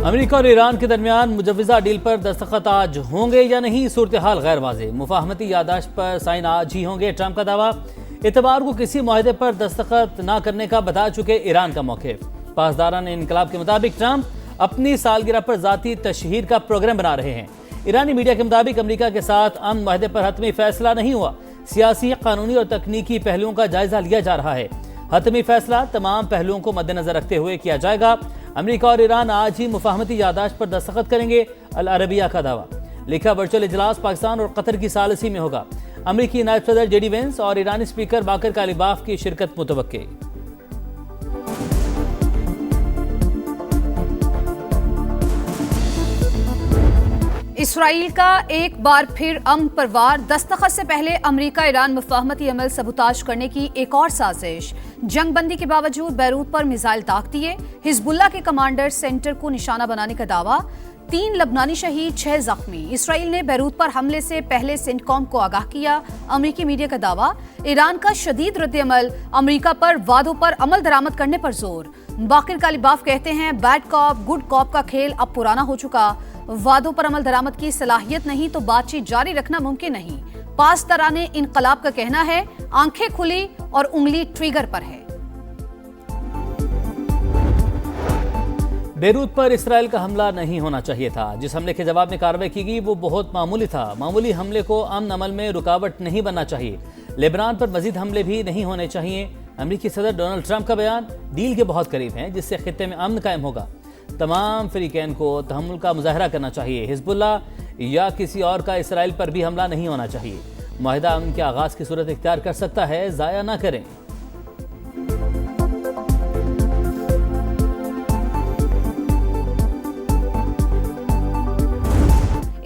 America और Iran के दरमियान मुजव्वज़ा डील पर दस्तखत आज होंगे या नहीं, सूरत हाल गैर वाज़ेह। मुफाहमती यादाश्त पर साइन आज ही होंगे, ट्रंप का दावा। इतवार को किसी मुआहदे पर दस्तखत न करने का बता चुके ईरान का मौक़िफ़। पासदारान इनकलाब के मुताबिक ट्रंप अपनी सालगिरह पर ज़ाती तशहीर का प्रोग्राम बना रहे हैं। ईरानी मीडिया के मुताबिक अमेरिका के साथ अमन मुआहदे पर हतमी फैसला नहीं हुआ। सियासी, कानूनी और तकनीकी पहलुओं का जायजा लिया जा रहा है। हतमी फैसला तमाम पहलुओं को मद्देनजर रखते हुए किया जाएगा। अमेरिका और ईरान आज ही मुफाहमती यादाश्त पर दस्तखत करेंगे, अल अरबिया का दावा। लिखा वर्चुअल इजलास पाकिस्तान और कतर की सालसी में होगा। अमेरिकी नायब सदर जेडी वेंस और ईरानी स्पीकर बाकर कालिबाफ की शिरकत मुतवक्के। इसराइल का एक बार फिर अमन पर वार। दस्तखत से पहले अमेरिका ईरान मुफाहमती अमल सबूताज करने की एक और साजिश। जंगबंदी के बावजूद बैरूत पर मिसाइल दाग दिए। हिजबुल्लाह के कमांडर सेंटर को निशाना बनाने का दावा। 3 लबनानी शहीद, 6 जख्मी। इसराइल ने बैरूत पर हमले से पहले सेंटकॉम को आगाह किया। अमेरिकी मीडिया का दावा। ईरान का शदीद रद्द-ए-अमल। अमेरिका पर वादों पर अमल दरामद करने पर जोर। बाकर कालिबाफ कहते हैं बैड कॉप गुड कॉप का खेल अब पुराना हो चुका। वादों पर अमल दरामद की सलाहियत नहीं तो बातचीत जारी रखना मुमकिन नहीं। पासदाराने इनकलाब का कहना है आंखें खुली और उंगली ट्रिगर पर है। बेरूत पर इसराइल का हमला नहीं होना चाहिए था। जिस हमले के जवाब में कार्रवाई की गई वो बहुत मामूली था। मामूली हमले को अमन अमल में रुकावट नहीं बनना चाहिए। लेबनान पर मजीद हमले भी नहीं होने चाहिए। अमेरिकी सदर डोनाल्ड ट्रंप का बयान डील के बहुत करीब है, जिससे खित्ते में अमन कायम होगा। तमाम फरीकैन को तहम्मुल का मुजाहरा करना चाहिए। हिजबुल्लाह या किसी और का इसराइल पर भी हमला नहीं होना चाहिए। मुआहिदा अमन के आगाज की सूरत इख्तियार कर सकता है, ज़ाया ना करें।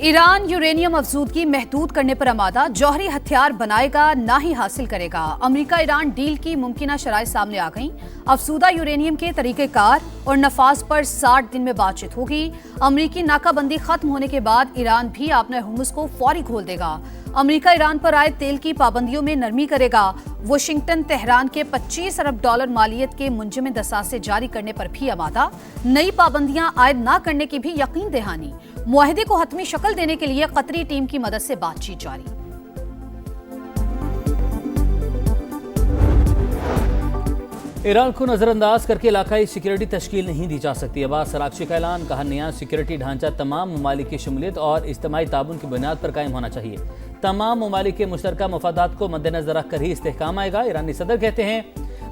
ईरान यूरेनियम अफजूदगी महदूद करने पर आमादा। जौहरी हथियार बनाएगा ना ही हासिल करेगा। अमेरिका ईरान डील की मुमकिना शराइत सामने आ गईं। अफसूदा यूरेनियम के तरीक़ेकार और नफाज पर 60 दिन में बातचीत होगी। अमेरिकी नाकाबंदी खत्म होने के बाद ईरान भी अपने हुर्मुज़ को फौरी खोल देगा। अमेरिका ईरान पर आए तेल की पाबंदियों में नरमी करेगा। वाशिंगटन तेहरान के $25 अरब मालियत के मुंजमद असासे जारी करने पर भी आमादा। नई पाबंदियां आयद न करने की भी यकीन दहानी। मुआहिदे को हतमी शक्ल देने के लिए कतरी टीम की मदद से बातचीत जारी। ईरान को नजरअंदाज करके इलाकाई सिक्योरिटी तश्कील नहीं दी जा सकती। अब्बास अरागची का ऐलान। कहा नया सिक्योरिटी ढांचा तमाम ममालिक की शमूलियत और इज्तिमाई ताबून की बुनियाद पर कायम होना चाहिए। तमाम ममालिक के मुश्तरका मफादात को मद्देनजर रखकर ही इस्तेहकाम आएगा। ईरानी सदर कहते हैं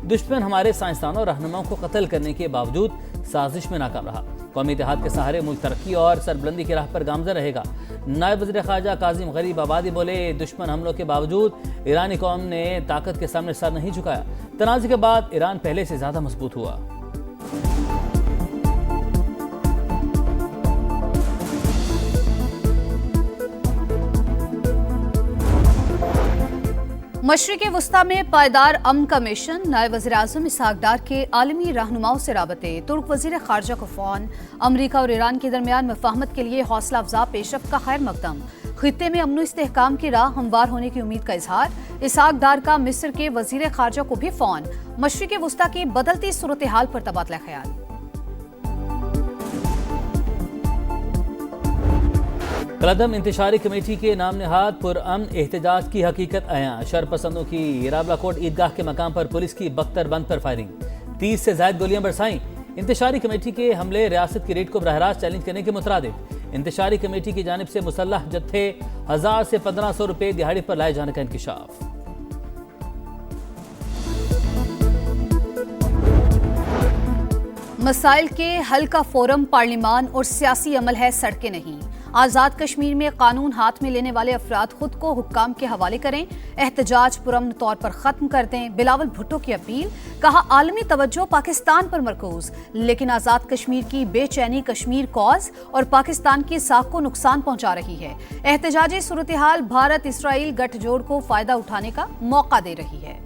दुश्मन हमारे साइंसदानों और रहनुमाओं को कत्ल करने के बावजूद साजिश में नाकाम रहा। कौमी इत्तेहाद के सहारे मुल्क तरक्की और सरबुलंदी की राह पर गामज़न रहेगा। नायब वज़ीर ख़ारजा काज़िम गरीब आबादी बोले दुश्मन हमलों के बावजूद ईरानी कौम ने ताकत के सामने सर नहीं झुकाया। तनाज़े के बाद ईरान पहले से ज़्यादा मजबूत हुआ। मशरिक़ वस्ता में पायदार अमन का मिशन। नायब वज़ीर आज़म इसहाक डार के आलमी रहनुमाओं से राबते। तुर्क वज़ीर ख़ारजा को फ़ोन। अमेरिका और ईरान के दरमियान मुफ़ाहमत के लिए हौसला अफ़ज़ा पेशरफ़्त का खैर मकदम। खित्ते में अमन इस्तेहकाम की राह हमवार होने की उम्मीद का इजहार। इसहाक डार का मिस्र के वज़ीर ख़ारजा को भी फ़ोन। मशरिक़ वस्ता की बदलती सूरत हाल पर तबादला ख्याल। कलदम इंतशारी कमेटी के नाम नहाद पुरअमन एहतजाज की हकीकत आया। शरपसंदों की रावलाकोट ईदगाह के मकाम पर पुलिस की बख्तर बंद पर फायरिंग। 30 से ज्यादा गोलियां बरसाईं। इंतशारी कमेटी के हमले रियासत की रेट को बरहरास्त चैलेंज करने के मुतरादिफ। इंतशारी कमेटी की जानिब से मुसल्लह जत्थे 1000 से 1500 रुपए दिहाड़ी पर लाए जाने का इंकशाफ। मसाइल के हल का फोरम पार्लिमान और सियासी अमल है, सड़कें नहीं। आज़ाद कश्मीर में कानून हाथ में लेने वाले अफराद खुद को हुक्काम के हवाले करें। एहतजाज पुरअमन तौर पर खत्म कर दें। बिलावल भुट्टो की अपील। कहा आलमी तवज्जो पाकिस्तान पर मरकूज, लेकिन आज़ाद कश्मीर की बेचैनी कश्मीर कॉज और पाकिस्तान की साख को नुकसान पहुंचा रही है। एहतजाजी सूरत हाल भारत इसराइल गठजोड़ को फायदा उठाने का मौका दे रही है।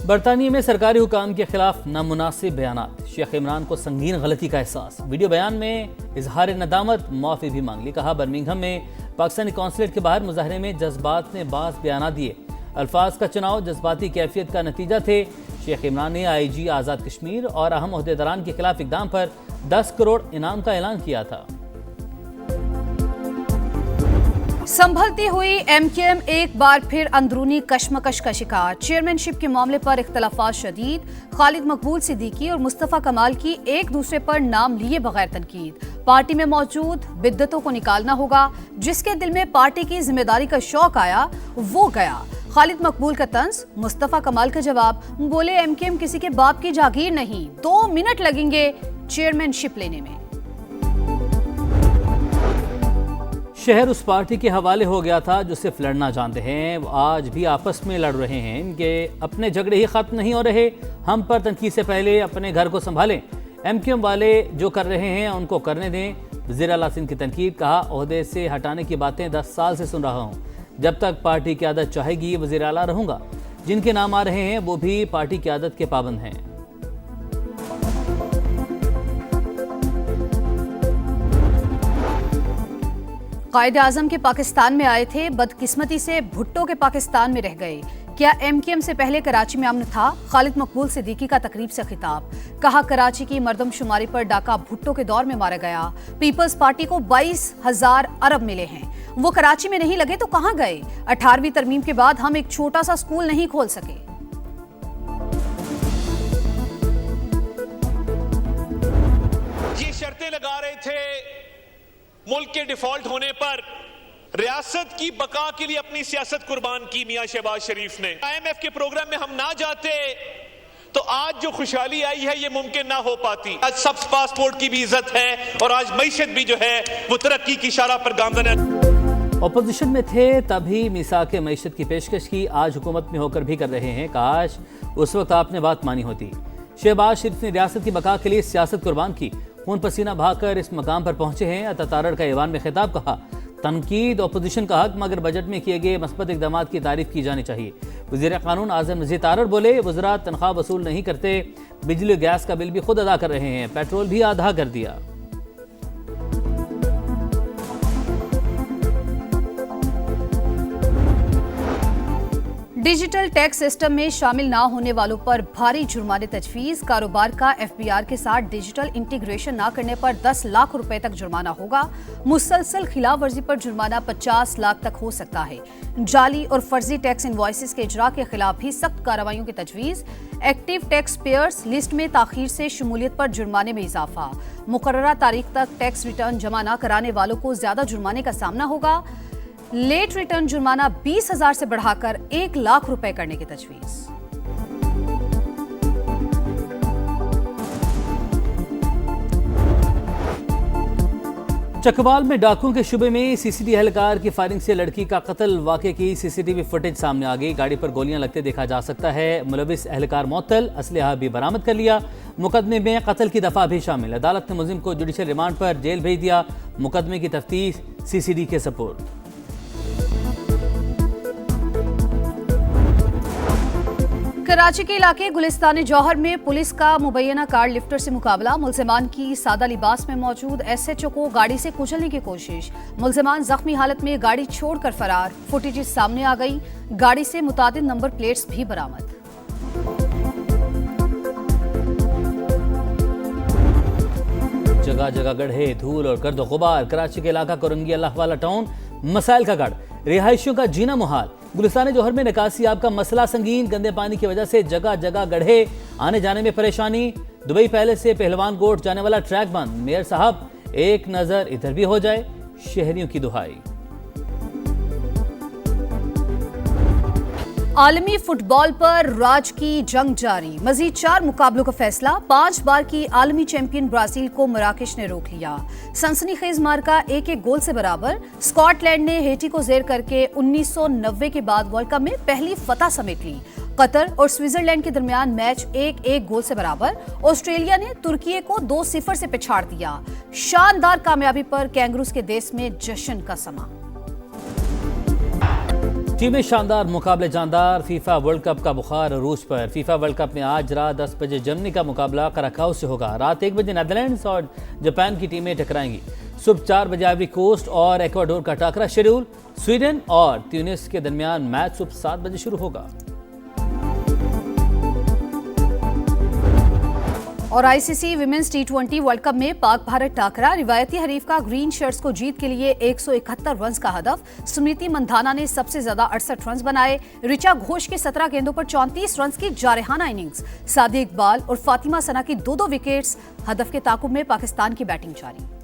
बरतानिया में सरकारी हुकाम के खिलाफ नामुनासिब बयानात। शेख इमरान को संगीन गलती का एहसास। वीडियो बयान में इजहार नदामत, माफ़ी भी मांग ली। कहा बर्मिंघम में पाकिस्तानी कौंसलेट के बाहर मुजाहरे में जज्बात ने बाज़ बयान दिए। अल्फाज का चुनाव जज्बाती कैफियत का नतीजा थे। शेख इमरान ने आईजी आज़ाद कश्मीर और अहम ओहदेदारान के खिलाफ इकदाम पर 10 करोड़ इनाम का ऐलान किया था। संभलती हुई एमकेएम एक बार फिर अंदरूनी कशमकश का शिकार। चेयरमैनशिप के मामले पर इख्तलाफात शदीद। खालिद मकबूल सिद्दीकी और मुस्तफा कमाल की एक दूसरे पर नाम लिए बगैर तनकीद। पार्टी में मौजूद बिद्दतों को निकालना होगा। जिसके दिल में पार्टी की जिम्मेदारी का शौक आया वो गया। खालिद मकबूल का तंज, मुस्तफा कमाल का जवाब। बोले एमकेएम किसी के बाप की जागीर नहीं, 2 मिनट लगेंगे चेयरमैनशिप लेने में। शहर उस पार्टी के हवाले हो गया था जो सिर्फ लड़ना जानते हैं। वो आज भी आपस में लड़ रहे हैं। इनके अपने झगड़े ही खत्म नहीं हो रहे। हम पर तनकीद से पहले अपने घर को संभालें। एमकेएम वाले जो कर रहे हैं उनको करने दें। वज़ीर आला सिंध की तनकीद, कहा ओहदे से हटाने की बातें 10 साल से सुन रहा हूँ। जब तक पार्टी की आदत चाहेगी वज़ीर आला रहूँगा। जिनके नाम आ रहे हैं वो भी पार्टी की आदत के पाबंद हैं। कायदे आजम के पाकिस्तान में आए थे, बदकिस्मती से भुट्टो के पाकिस्तान में रह गए। क्या एमकेएम से पहले कराची में अमन था? खालिद मकबूल सिद्दीकी का तकरीब से खिताब। कहा कराची की मर्दमशुमारी पर डाका भुट्टो के दौर में मारा गया। पीपल्स पार्टी को 22,000 अरब मिले हैं। वो कराची में नहीं लगे तो कहां गए? 18वीं तरमीम के बाद हम एक छोटा सा स्कूल नहीं खोल सके। ये शर्तें लगा रहे थे मुल्क के डिफॉल्ट होने पर। रियासत की बका के लिए अपनी सियासत कुर्बान की मियां शहबाज शरीफ ने। IMF के प्रोग्राम में हम ना जाते तो आज जो खुशहाली आई है ये मुमकिन ना हो पाती। आज सब पासपोर्ट की भी इज्जत है और आज मईशत भी जो है वो तरक्की की इशारा पर गामजन है। अपोजिशन में थे तभी मिसाक मईशत की पेशकश की, आज हुकूमत में होकर भी कर रहे हैं। काश उस वक्त आपने बात मानी होती। शहबाज शरीफ ने रियासत की बका के लिए सियासत कुर्बान की, खून पसीना बहाकर इस मकाम पर पहुंचे हैं। अतातारड़ का ईवान में खिताब, कहा तनकीद अपोजिशन का हक, मगर बजट में किए गए मस्बत इक़दाम की तारीफ की जानी चाहिए। वज़ीर क़ानून आज़म नज़ीर तारड़ बोले वज़रा तनख्वाह वसूल नहीं करते, बिजली गैस का बिल भी खुद अदा कर रहे हैं, पेट्रोल भी आधा कर दिया। डिजिटल टैक्स सिस्टम में शामिल ना होने वालों पर भारी जुर्माने तजवीज़। कारोबार का एफबीआर के साथ डिजिटल इंटीग्रेशन ना करने पर 10 लाख रुपए तक जुर्माना होगा। मुसलसल खिलाफ वर्जी पर जुर्माना 50 लाख तक हो सकता है। जाली और फर्जी टैक्स इनवॉइसेस के इजरा के खिलाफ भी सख्त कार्रवाइयों की तजवीज़। एक्टिव टैक्स पेयर्स लिस्ट में ताखीर से शमूलियत पर जुर्माने में इजाफा। मुकर्ररा तारीख तक टैक्स रिटर्न जमा न कराने वालों को ज्यादा जुर्माने का सामना होगा। लेट रिटर्न जुर्माना 20,000 से बढ़ाकर 1 लाख रुपए करने की तजवीज़। चकवाल में डाकुओं के शुबे में सीसीटीवी एहलकार की फायरिंग से लड़की का कत्ल वाक़े की सीसीटीवी फुटेज सामने आ गई। गाड़ी पर गोलियां लगते देखा जा सकता है। मुलविस एहलकार मुअत्तल, असलहा भी बरामद कर लिया। मुकदमे में कत्ल की दफा भी शामिल। अदालत ने मुलजिम को जुडिशल रिमांड पर जेल भेज दिया। मुकदमे की तफ्तीश सीसीडी के सपुर्द। कराची के इलाके गुलिस्तान जौहर में पुलिस का मुबैना कार लिफ्टर से मुकाबला। मुल्जिमान की सादा लिबास में मौजूद SHO को गाड़ी से कुचलने की कोशिश। मुल्जिमान जख्मी हालत में गाड़ी छोड़कर फरार। फुटेजेस सामने आ गई। गाड़ी से मुतादिद नंबर प्लेट्स भी बरामद। जगह जगह गड्ढे, धूल और गर्द गुबार। कराची के इलाका कोरंगी अल्लाह वाला टाउन मसाइल का गढ़, रिहायशियों का जीना मुहाल। गुलिस्तान जौहर में निकासियाब का मसला संगीन। गंदे पानी की वजह से जगह जगह गड्ढे, आने जाने में परेशानी। दुबई पैलेस से पहलवान कोट जाने वाला ट्रैक बंद। मेयर साहब एक नजर इधर भी हो जाए, शहरियों की दुहाई। आलमी फुटबॉल पर राज की जंग जारी। मजीद 4 मुकाबलों का फैसला। 5 बार की आलमी चैंपियन ब्राजील को मराकेश ने रोक लिया। सनसनीखेज मार्का 1-1 गोल से बराबर। स्कॉटलैंड ने हेटी को जेर करके 1990 के बाद वर्ल्ड कप में पहली फतह समेट ली। कतर और स्विट्जरलैंड के दरमियान मैच 1-1 गोल से बराबर। ऑस्ट्रेलिया ने तुर्की को 2-0 से पिछाड़ दिया। शानदार कामयाबी पर कैंगरूज के देश में जश्न का समा। टीमें शानदार, मुकाबले जानदार। फीफा वर्ल्ड कप का बुखार रूस पर। फीफा वर्ल्ड कप में आज रात 10 बजे जर्मनी का मुकाबला कराकाओ से होगा। रात 1 बजे नेदरलैंड्स और जापान की टीमें टकराएंगी। सुबह 4 बजे आइवरी कोस्ट और एक्वाडोर का टाकरा शेड्यूल। स्वीडन और ट्यूनिस के दरमियान मैच सुबह 7 बजे शुरू होगा। और आईसीसी विमेंस टी20 वर्ल्ड कप में पाक भारत टाकरा। रिवायती हरीफ का ग्रीन शर्ट्स को जीत के लिए 171 रन का हदफ। स्मृति मंधाना ने सबसे ज्यादा 68 रन बनाए। ऋचा घोष के 17 गेंदों पर 34 रन की जारहाना इनिंग्स। सादिया इकबाल और फातिमा सना की 2-2 विकेट्स। हदफ के ताकुब में पाकिस्तान की बैटिंग जारी।